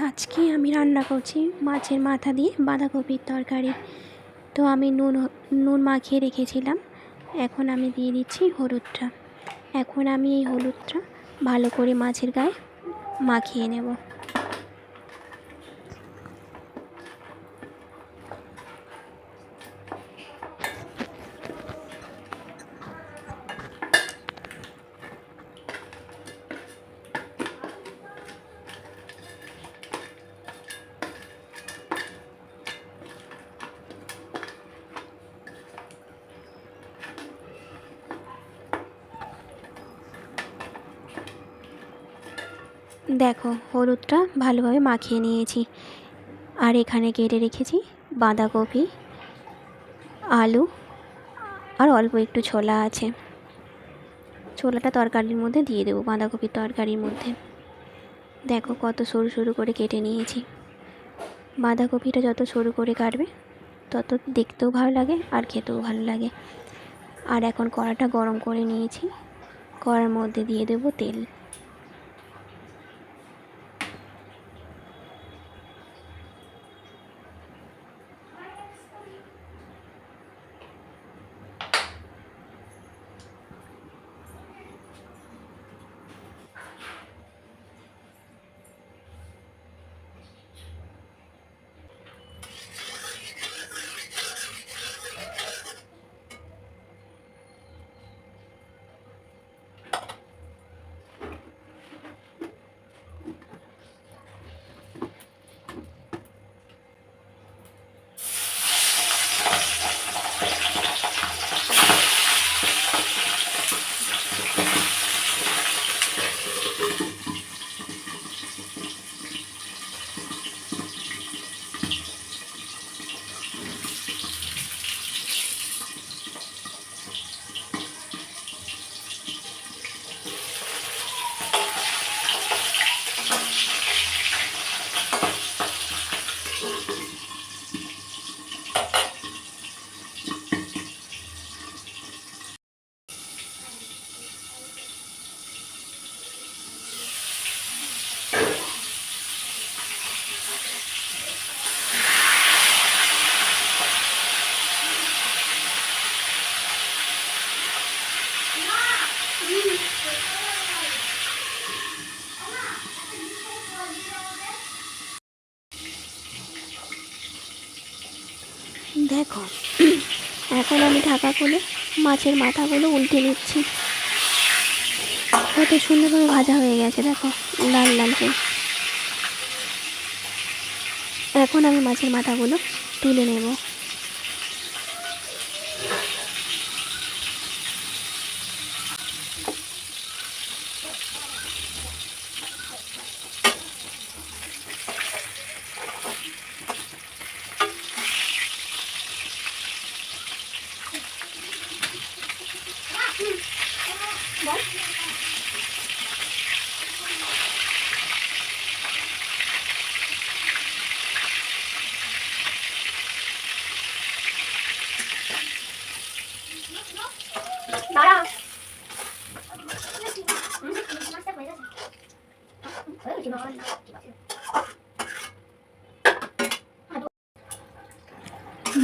আজকে আমি রান্না করছি মাছের মাথা দিয়ে বাঁধাকপির তরকারি। তো আমি নুন মাখিয়ে রেখেছিলাম। এখন আমি দিয়ে দিচ্ছি হলুদটা। এখন আমি এই হলুদটা ভালো করে মাছের গায়ে মাখিয়ে নেব। দেখো হলুদটা ভালোভাবে মাখিয়ে নিয়েছি। আর এখানে কেটে রেখেছি বাঁধাকপি, আলু আর অল্প একটু ছোলা আছে। ছোলাটা তরকারির মধ্যে দিয়ে দেবো, বাঁধাকপির তরকারির মধ্যে। দেখো কত সরু সরু করে কেটে নিয়েছি। বাঁধাকপিটা যত সরু করে কাটবে তত দেখতেও ভালো লাগে আর খেতেও ভালো লাগে। আর এখন কড়াটা গরম করে নিয়েছি। কড়ার মধ্যে দিয়ে দেবো তেল। দেখো এখন আমি ঢাকা খুলে মাছের মাথাগুলো উল্টে নিচ্ছি। কত সুন্দরভাবে ভাজা হয়ে গেছে, দেখো লাল লাল করে। এখন আমি মাছের মাথাগুলো তুলে নেব।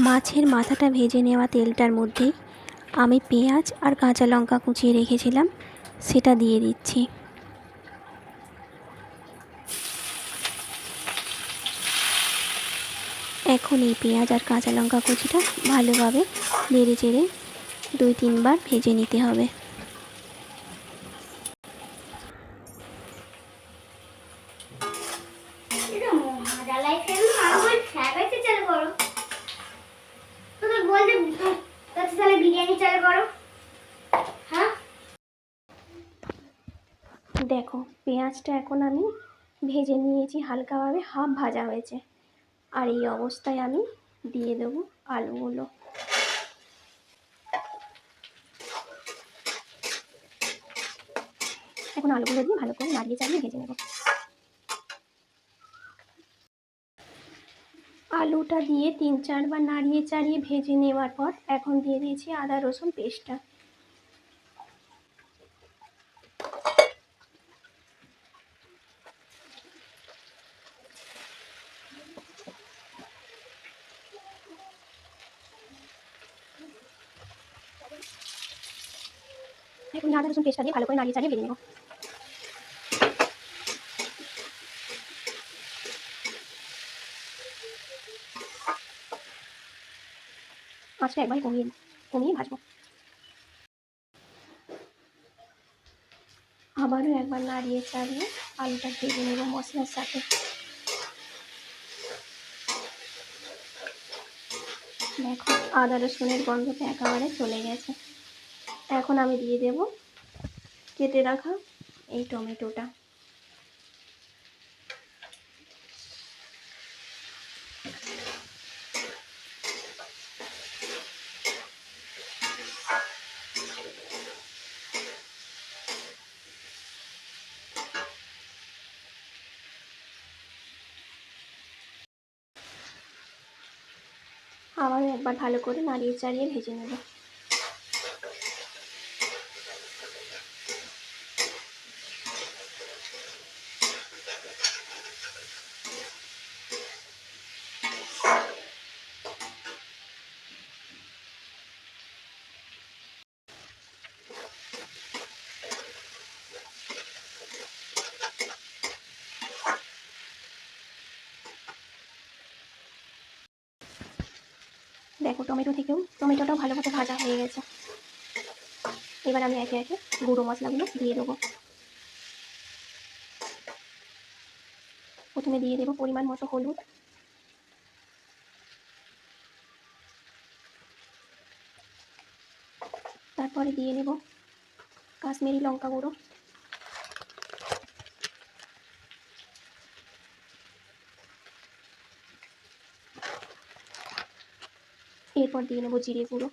মাছের মাথাটা ভেজে নেওয়া তেলটার মধ্যেই আমি পেঁয়াজ আর কাঁচা লঙ্কা কুচিয়ে রেখেছিলাম, সেটা দিয়ে দিচ্ছি। এখন এই পেঁয়াজ আর কাঁচা লঙ্কা কুচিটা ভালোভাবে নেড়ে চেড়ে 2-3 বার ভেজে নিতে হবে। দেখো পেঁয়াজটা এখন আমি ভেজে নিয়েছি, হালকাভাবে হাফ ভাজা হয়েছে। আর এই অবস্থায় আমি দিয়ে দেবো আলুগুলো। এখন আলুগুলো দিয়ে ভালো করে নাড়িয়ে চাড়িয়ে ভেজে নেব। আলুটা দিয়ে 3-4 বার নাড়িয়ে চাড়িয়ে ভেজে নেওয়ার পর এখন দিয়ে দিয়েছি আদা রসুন পেস্টটা। আমি আদা রসুন পেস্টটা দিয়ে ভালো করে নাড়িয়ে চাড়িয়ে ভেজে নেব। আঁচটা একবারে কমিয়ে ভাজবো। আবারও একবার নাড়িয়ে চাড়িয়ে আলুটা ভেজে নেব মশলার সাথে। দেখো আদা রসুনের গন্ধটা একেবারে চলে গেছে। এখন আমি দিয়ে দেব কেটে রাখা এই টমেটোটা। আবারও একবার ভালো করে নাড়িয়ে চাড়িয়ে ভেজে নেব। দেখো টমেটোটাও ভালোভাবে ভাজা হয়ে গেছে। এবার আমি একে একে গুঁড়ো মশলাগুলো দিয়ে দেবো। প্রথমে দিয়ে দেবো পরিমাণ মতো হলুদ, তারপরে দিয়ে নেব কাশ্মীরি লঙ্কা গুঁড়ো, এরপর দিয়ে নেব জিরে গুঁড়ো,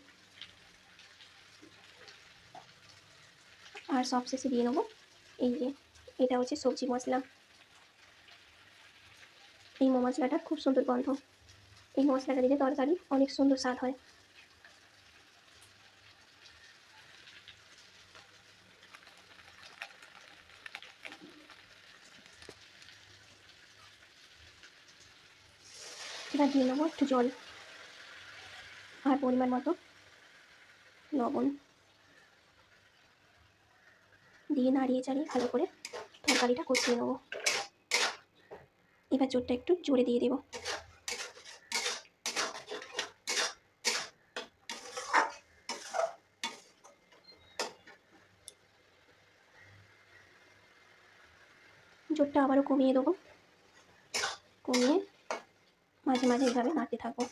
আর সবশেষে দিয়ে নেব এই যে এটা হচ্ছে সবজি মশলা। এই মশলাটা খুব সুন্দর গন্ধ, এই মশলাটা দিলে তরকারি অনেক সুন্দর স্বাদ হয়। এবার দিয়ে নেবো একটু জল আর পরিমাণ মতো লবণ দিয়ে নাড়িয়ে চাড়িয়ে ভালো করে তরকারিটা কষিয়ে নেবো। এবার জোরটা একটু জোরে দিয়ে দেবো। জোরটা আবারও কমিয়ে দেবো, কমিয়ে মাঝে মাঝে এইভাবে নাড়তে থাকবো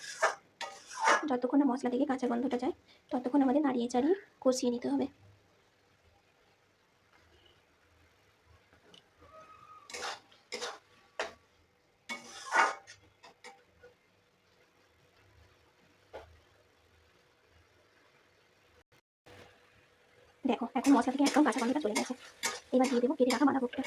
যতক্ষণ না মশলা থেকে কাঁচা গন্ধটা যায়, ততক্ষণ আমাদের নাড়িয়ে চাড়িয়ে কষিয়ে নিতে হবে। দেখো এখন মশলা থেকে একদম কাঁচা গন্ধটা চলে গেছে। এবার দিয়ে দেবো কেটে রাখা বাঁধাকপিটা।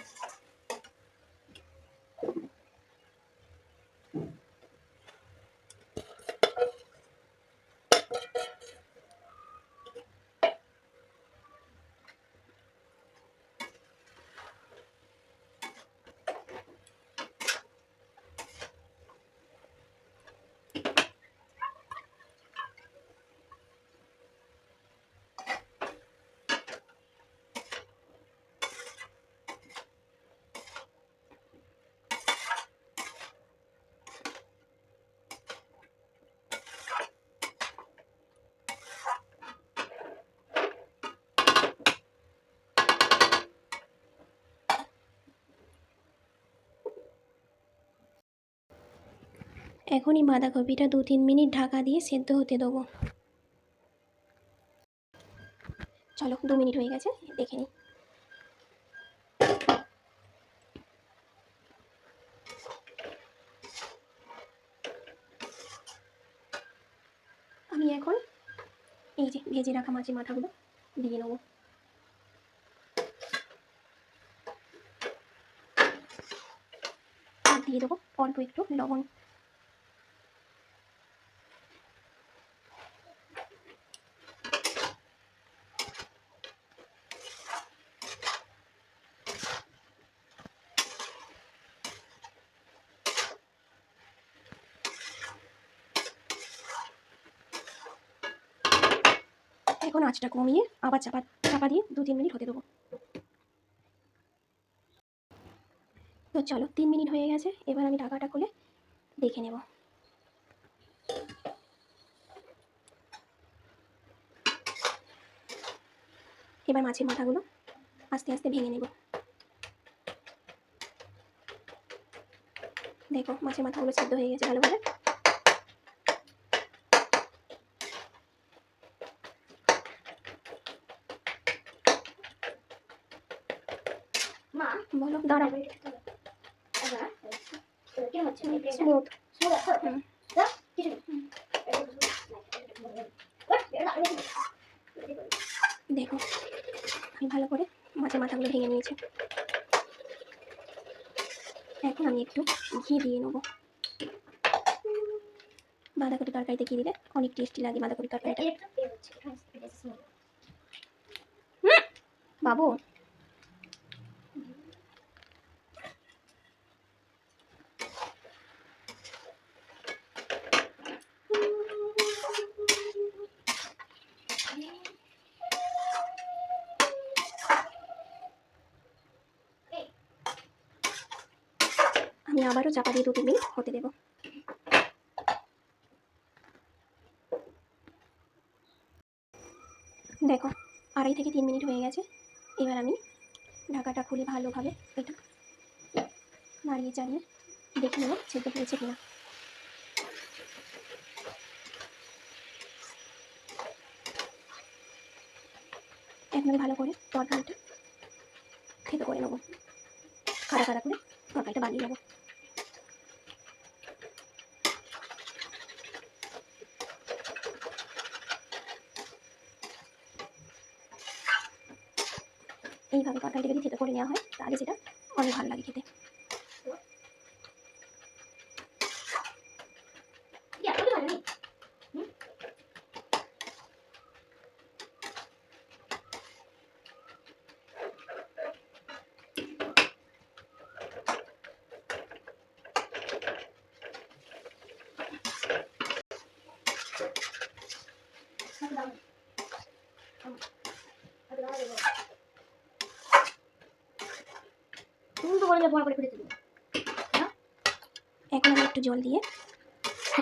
এখনই বাঁধাকপিটা 2-3 মিনিট ঢাকা দিয়ে সেদ্ধ হতে দেবো। চলো 2 মিনিট হয়ে গেছে, দেখে নিই। আমি এখন এই যে ভেজে রাখা মাছের মাথাগুলো দিয়ে নেবো। আর দিয়ে দেবো অল্প একটু লবণ। এখন আঁচটা কমিয়ে আবার চাপা চাপা দিয়ে 2-3 মিনিট হতে দেবো। তো চলো 3 মিনিট হয়ে গেছে, এবার আমি ঢাকাটা খুলে দেখে নেব। এবার মাছের মাথাগুলো আস্তে আস্তে ভেঙে নেব। দেখো মাছের মাথাগুলো সিদ্ধ হয়ে গেছে ভালোভাবে। বলো দাঁড়াও। স্মুথ। দেখো আমি ভালো করে মাছের মাথাগুলো ভেঙে নিয়েছি। এখন আমি একটু ঘি দিয়ে নেবো। বাঁধাকপি তরকারিতে ঘি দিলে অনেক টেস্টি লাগে বাঁধাকপি তরকারিটা। বাবু আমি আবারও চাপা দিয়ে 2-3 মিনিট হতে দেবো। দেখো 2.5 থেকে 3 মিনিট হয়ে গেছে। এবার আমি ঢাকাটা খুলে ভালোভাবে এটা নাড়িয়ে চাড়িয়ে দেখে নেবো সেদ্ধ হয়েছে কিনা। এখন ভালো করে তরকারিটা থেতো করে নেবো, খাড়া খাড়া করে তরকারিটা বানিয়ে নেবো। এইভাবে তরকারিটা যদি থেতো করে নেওয়া হয় তাহলে সেটা অনেক ভালো লাগে খেতে। এখন আমি একটু জল দিয়ে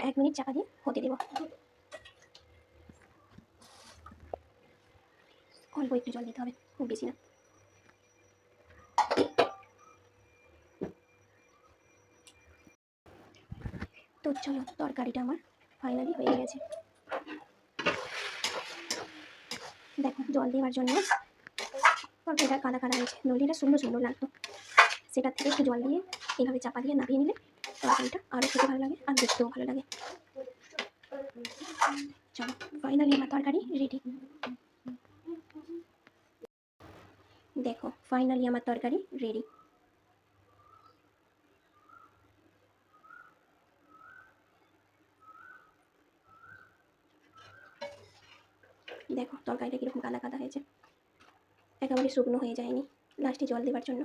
1 মিনিট চাপা দিয়ে হতে দেবো। অল্প একটু জল দিতে হবে, খুব বেশি না। তো চলো তরকারিটা আমার ফাইনালি হয়ে গেছে। দেখো জল দেওয়ার জন্য তরকারিটা কাদা কাদা হয়েছে, নইলে এটা সুন্দর সুন্দর লাগতো। সেটার থেকে একটু জল দিয়ে এইভাবে চাপা দিয়ে নামিয়ে নিলে তরকারিটা আরও খেতে ভালো লাগে আর দেখতেও ভালো লাগে। চলো ফাইনালি আমার তরকারি রেডি। দেখো ফাইনালি আমার তরকারি রেডি। দেখো তরকারিটা কীরকম কাদা কাদা হয়েছে, একেবারে শুকনো হয়ে যায়নি লাস্টে জল দেওয়ার জন্য।